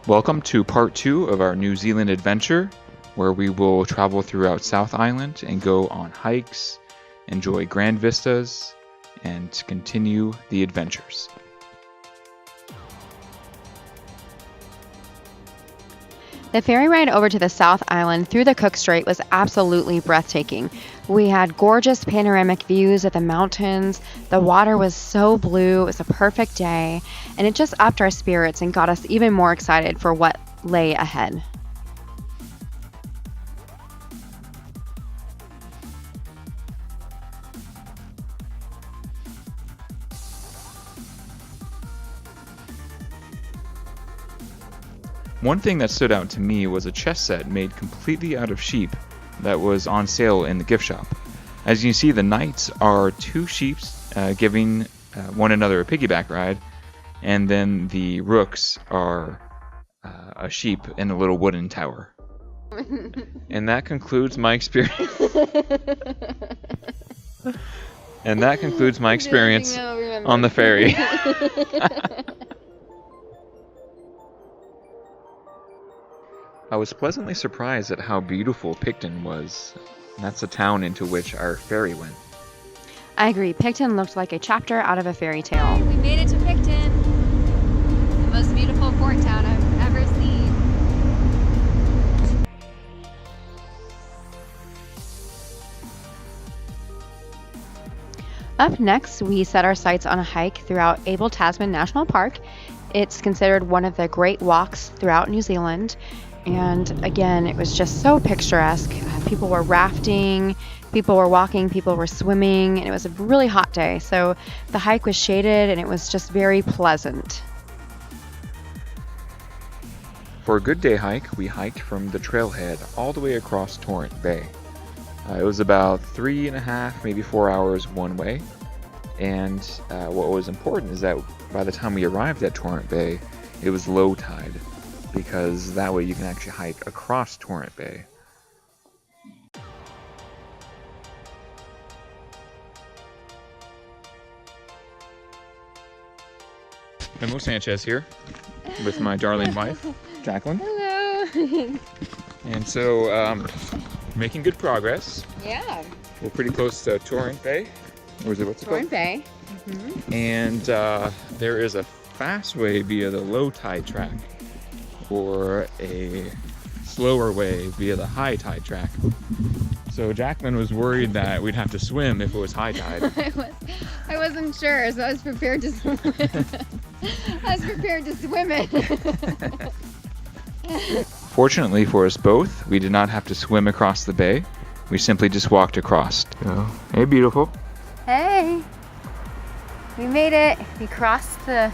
Welcome to part 2 of our New Zealand adventure, where we will travel throughout South Island and go on hikes, enjoy grand vistas, and continue the adventures. The ferry ride over to the South Island through the Cook Strait was absolutely breathtaking. We had gorgeous panoramic views of the mountains, the water was so blue, it was a perfect day, and it just upped our spirits and got us even more excited for what lay ahead. One thing that stood out to me was a chess set made completely out of sheep that was on sale in the gift shop. As you can see, the knights are two sheep giving one another a piggyback ride, and then the rooks are a sheep in a little wooden tower. And that concludes my experience. And that concludes my experience on the ferry. I was pleasantly surprised at how beautiful Picton was. That's a town into which our ferry went. I agree, Picton looked like a chapter out of a fairy tale. We made it to Picton, the most beautiful port town I've ever seen. Up next, we set our sights on a hike throughout Abel Tasman National Park. It's considered one of the great walks throughout New Zealand. And again, it was just so picturesque. People were rafting, people were walking, people were swimming, and it was a really hot day. So the hike was shaded and it was just very pleasant. For a good day hike, we hiked from the trailhead all the way across Torrent Bay. It was about 3.5, maybe 4 hours one way. And what was important is that by the time we arrived at Torrent Bay, it was low tide, because that way you can actually hike across Torrent Bay. Memo Sanchez here with my darling wife, Jacqueline. Hello. And so, making good progress. Yeah. We're pretty close to Torrent Bay. Or is it, what's it called? Torrent Bay. Mm-hmm. And there is a fast way via the low tide track, or a slower way via the high tide track. So Jacqueline was worried that we'd have to swim if it was high tide. I wasn't sure, so I was prepared to swim. I was prepared to swim it. Fortunately for us both, we did not have to swim across the bay. We simply just walked across. Oh, hey, beautiful. Hey, we made it. We crossed the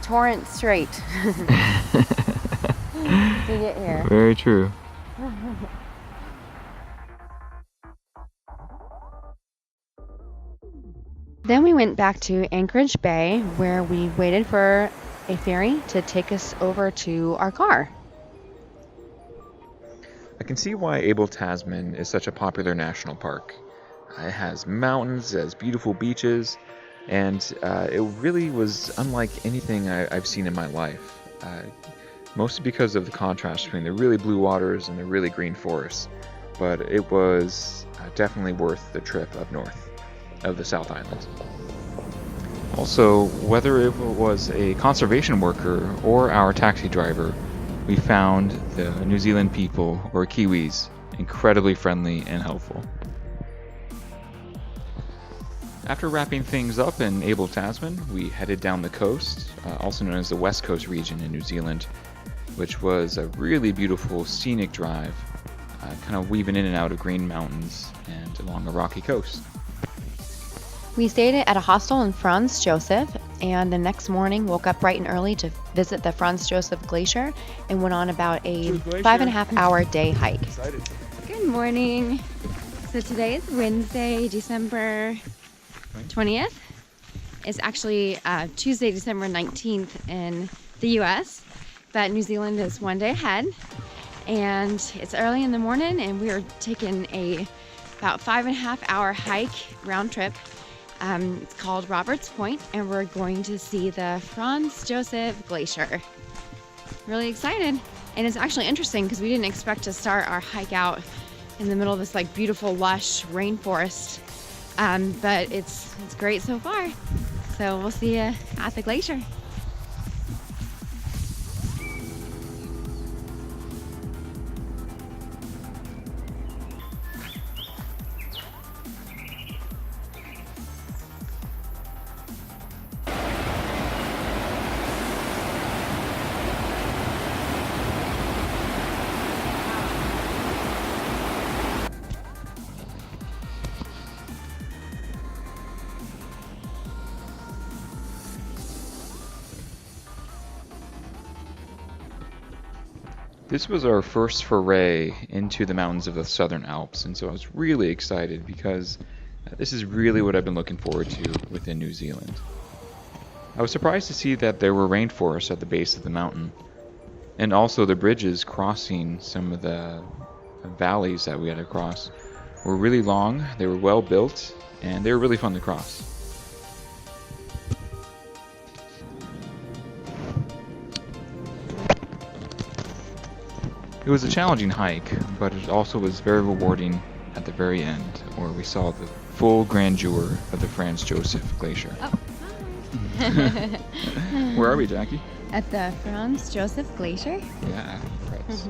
Torrent Strait to get here. Very true. Then we went back to Anchorage Bay, where we waited for a ferry to take us over to our car. I can see why Abel Tasman is such a popular national park. It has mountains, it has beautiful beaches, and it really was unlike anything I've seen in my life. Mostly because of the contrast between the really blue waters and the really green forests. But it was definitely worth the trip up north of the South Island. Also, whether it was a conservation worker or our taxi driver, we found the New Zealand people, or Kiwis, incredibly friendly and helpful. After wrapping things up in Abel Tasman, we headed down the coast, also known as the West Coast region in New Zealand, which was a really beautiful scenic drive, kind of weaving in and out of green mountains and along a rocky coast. We stayed at a hostel in Franz Joseph, and the next morning woke up bright and early to visit the Franz Joseph Glacier and went on about a 5.5-hour day hike. Good morning. So today is Wednesday, December 20th. It's actually Tuesday, December 19th in the US, but New Zealand is one day ahead. And it's early in the morning, and we are taking about 5.5-hour hike round trip. It's called Roberts Point, and we're going to see the Franz Joseph Glacier. really excited. And it's actually interesting because we didn't expect to start our hike out in the middle of this like beautiful lush rainforest. But it's great so far. So we'll see you at the glacier. This was our first foray into the mountains of the Southern Alps, and so I was really excited because this is really what I've been looking forward to within New Zealand. I was surprised to see that there were rainforests at the base of the mountain, and also the bridges crossing some of the valleys that we had to cross were really long, they were well built, and they were really fun to cross. It was a challenging hike, but it also was very rewarding at the very end, where we saw the full grandeur of the Franz Joseph Glacier. Oh, Where are we, Jackie? at the Franz Joseph Glacier. Yeah, right.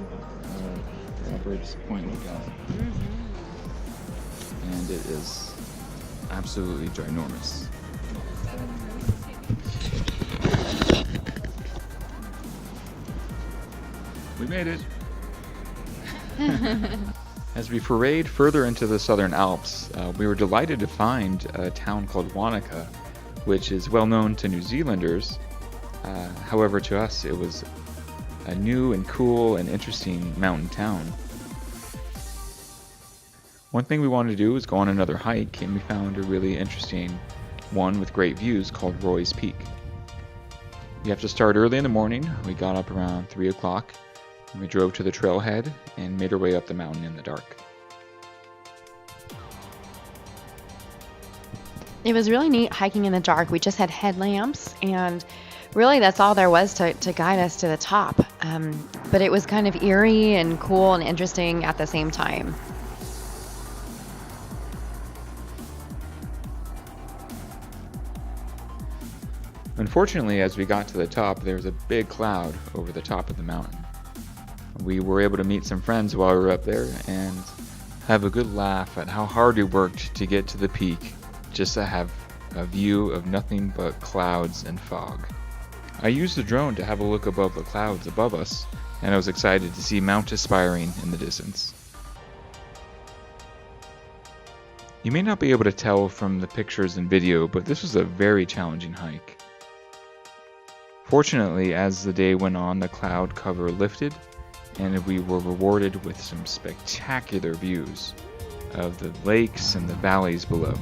Robert's Point Lookout. And it is absolutely ginormous. We made it! As we forayed further into the Southern Alps, we were delighted to find a town called Wanaka, which is well known to New Zealanders. However, to us, it was a new and cool and interesting mountain town. One thing we wanted to do was go on another hike, and we found a really interesting one with great views called Roy's Peak. You have to start early in the morning. We got up around 3 o'clock. And we drove to the trailhead and made our way up the mountain in the dark. It was really neat hiking in the dark. We just had headlamps, and really that's all there was to guide us to the top. But it was kind of eerie and cool and interesting at the same time. Unfortunately, as we got to the top, there was a big cloud over the top of the mountain. We were able to meet some friends while we were up there and have a good laugh at how hard we worked to get to the peak just to have a view of nothing but clouds and fog. I used the drone to have a look above the clouds above us, and I was excited to see Mount Aspiring in the distance. You may not be able to tell from the pictures and video, but this was a very challenging hike. Fortunately, as the day went on, the cloud cover lifted, and we were rewarded with some spectacular views of the lakes and the valleys below.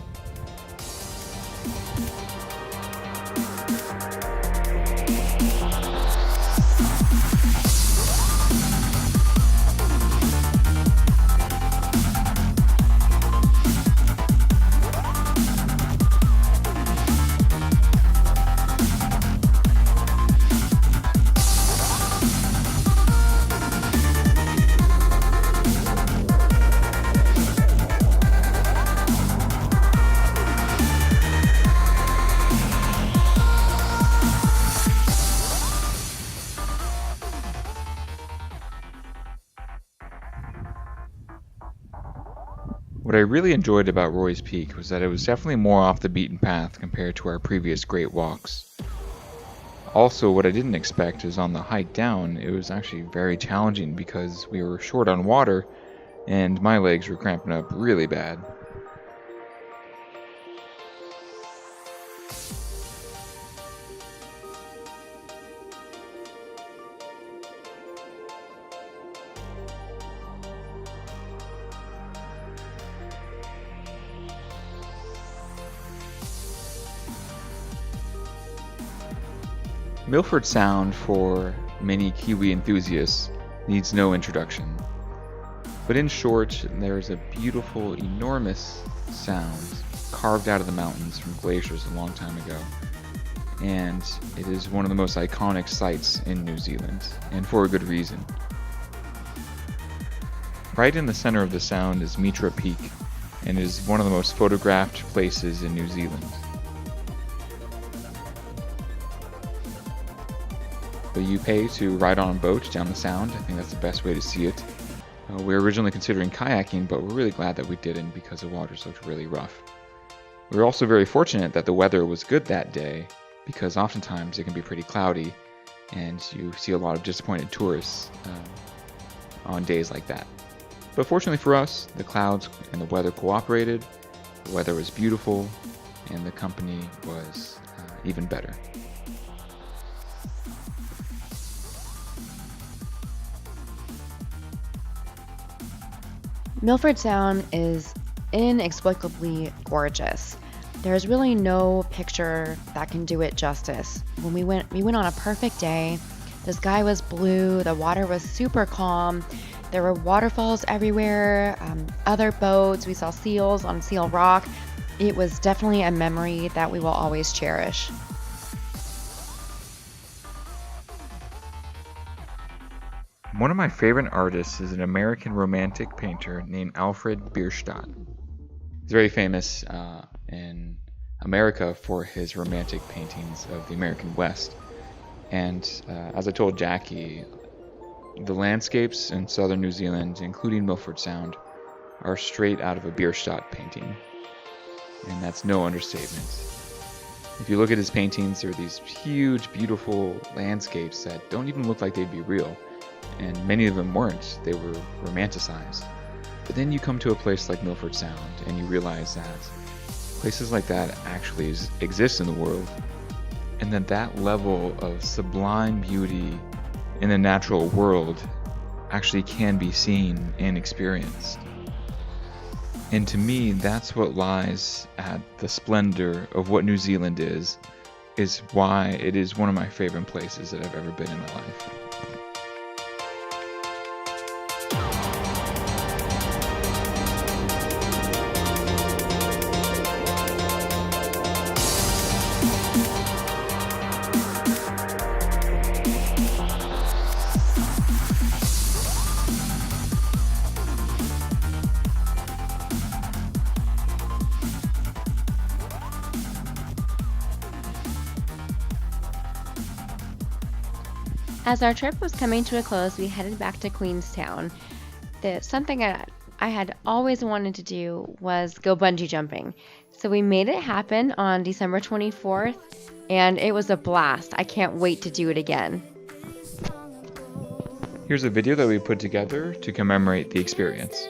What I really enjoyed about Roy's Peak was that it was definitely more off the beaten path compared to our previous great walks. Also, what I didn't expect is on the hike down, it was actually very challenging because we were short on water and my legs were cramping up really bad. Milford Sound, for many Kiwi enthusiasts, needs no introduction. But in short, there is a beautiful, enormous sound carved out of the mountains from glaciers a long time ago. and it is one of the most iconic sites in New Zealand, and for a good reason. Right in the center of the sound is Mitra Peak, and it is one of the most photographed places in New Zealand. But you pay to ride on a boat down the sound. I think that's the best way to see it. We were originally considering kayaking, but we're really glad that we didn't because the waters looked really rough. We were also very fortunate that the weather was good that day, because oftentimes it can be pretty cloudy, and you see a lot of disappointed tourists on days like that. But fortunately for us, the clouds and the weather cooperated, the weather was beautiful, and the company was even better. Milford Sound is inexplicably gorgeous. There's really no picture that can do it justice. When we went on a perfect day. The sky was blue, the water was super calm. There were waterfalls everywhere, other boats. We saw seals on Seal Rock. It was definitely a memory that we will always cherish. One of my favorite artists is an American romantic painter named Alfred Bierstadt. He's very famous in America for his romantic paintings of the American West. And as I told Jackie, the landscapes in southern New Zealand, including Milford Sound, are straight out of a Bierstadt painting. And that's no understatement. If you look at his paintings, there are these huge, beautiful landscapes that don't even look like they'd be real. And many of them weren't. They were romanticized. But then you come to a place like Milford Sound, and you realize that places like that actually exist in the world, and that level of sublime beauty in the natural world actually can be seen and experienced. And to me, that's what lies at the splendor of what New Zealand is why it is one of my favorite places that I've ever been in my life. As our trip was coming to a close, we headed back to Queenstown. Something I had always wanted to do was go bungee jumping. So we made it happen on December 24th, and it was a blast. I can't wait to do it again. Here's a video that we put together to commemorate the experience.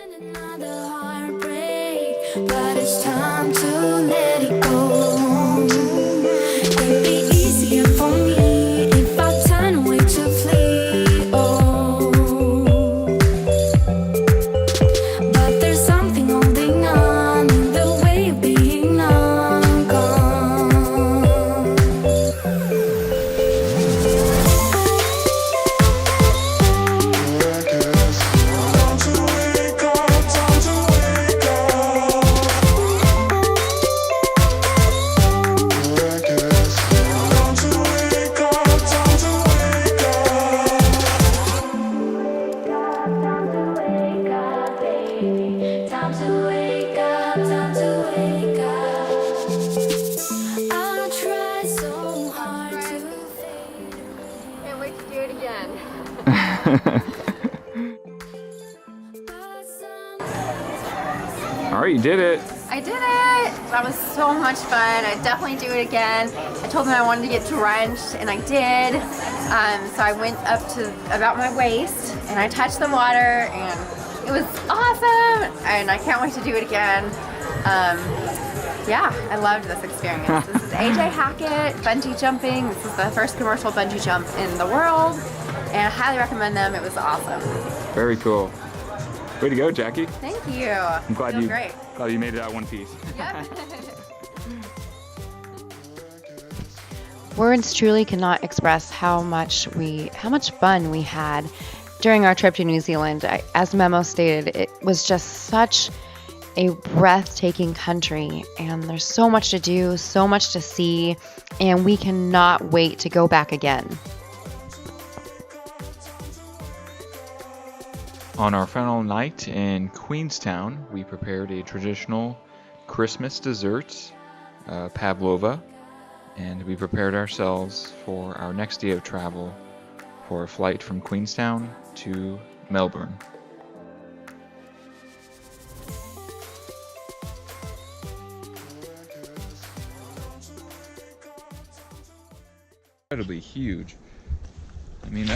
But it's time to let it go. It'd be easier for me if I turn away to flee. Oh, but there's something holding on in the way of being long gone. Time to wake up, time to wake up. Can't wait to do it again. All right, you did it. I did it! That was so much fun. I'd definitely do it again. I told them I wanted to get drenched, and I did. So I went up to about my waist, and I touched the water, and it was awesome! And I can't wait to do it again. Yeah, I loved this experience. This is AJ Hackett bungee jumping. This is the first commercial bungee jump in the world, and I highly recommend them. It was awesome. Very cool. Way to go, Jackie. Thank you. I'm glad Feels you great. glad you made it out one piece. Yep. Words truly cannot express how much fun we had during our trip to New Zealand. As Memo stated, it was just such a breathtaking country, and there's so much to do, so much to see, and we cannot wait to go back again. On our final night in Queenstown, we prepared a traditional Christmas dessert, pavlova, and we prepared ourselves for our next day of travel for a flight from Queenstown to Melbourne. Incredibly huge. I mean,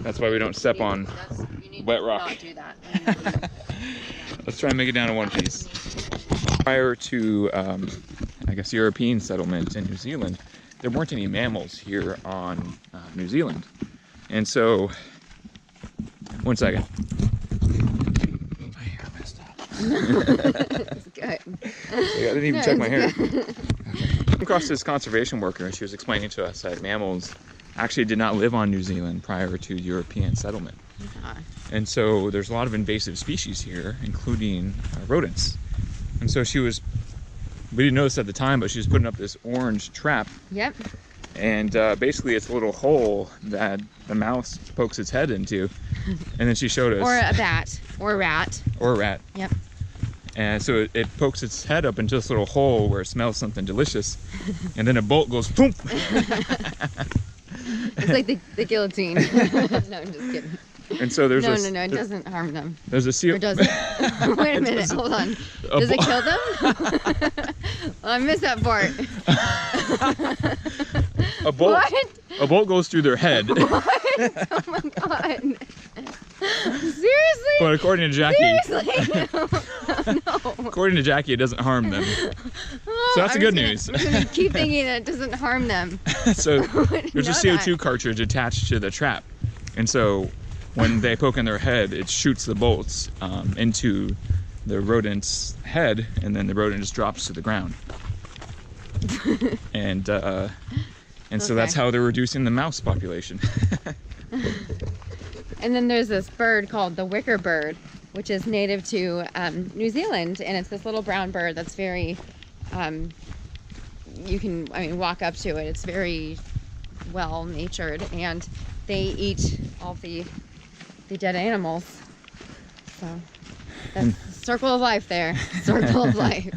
that's why we don't step on wet rock. Not do that. Let's try and make it down to one piece. Prior to, I guess, European settlement in New Zealand, there weren't any mammals here on New Zealand. And so, one second. My hair messed up. It's good. I didn't even check my hair. I came across this conservation worker, and she was explaining to us that mammals actually did not live on New Zealand prior to European settlement. And so there's a lot of invasive species here, including rodents. And so we didn't notice at the time, but she was putting up this orange trap. Yep. And basically it's a little hole that the mouse pokes its head into. And then she showed us. Or a bat. Or a rat. Or a rat. Yep. And so it pokes its head up into this little hole where it smells something delicious. And then a bolt goes, boom! It's like the guillotine. No, I'm just kidding. And so there's No, it doesn't harm them. There's a seal. Or does it? Wait a minute, hold on. Does it kill them? Well, I missed that part. A bolt. What? A bolt goes through their head. What? Oh my god. Seriously? But according to Jackie, Seriously? No. according to Jackie, it doesn't harm them. Oh, So that's the I'm good just news. I'm gonna keep thinking that it doesn't harm them. So wouldn't there's a know CO2 cartridge attached to the trap, and so when they poke in their head, it shoots the bolts into the rodent's head, and then the rodent just drops to the ground. And so that's how they're reducing the mouse population. And then there's this bird called the wicker bird, which is native to New Zealand, and it's this little brown bird that's very, you can, walk up to it. It's very well natured, and they eat all the dead animals. So that's the circle of life there. Circle of life.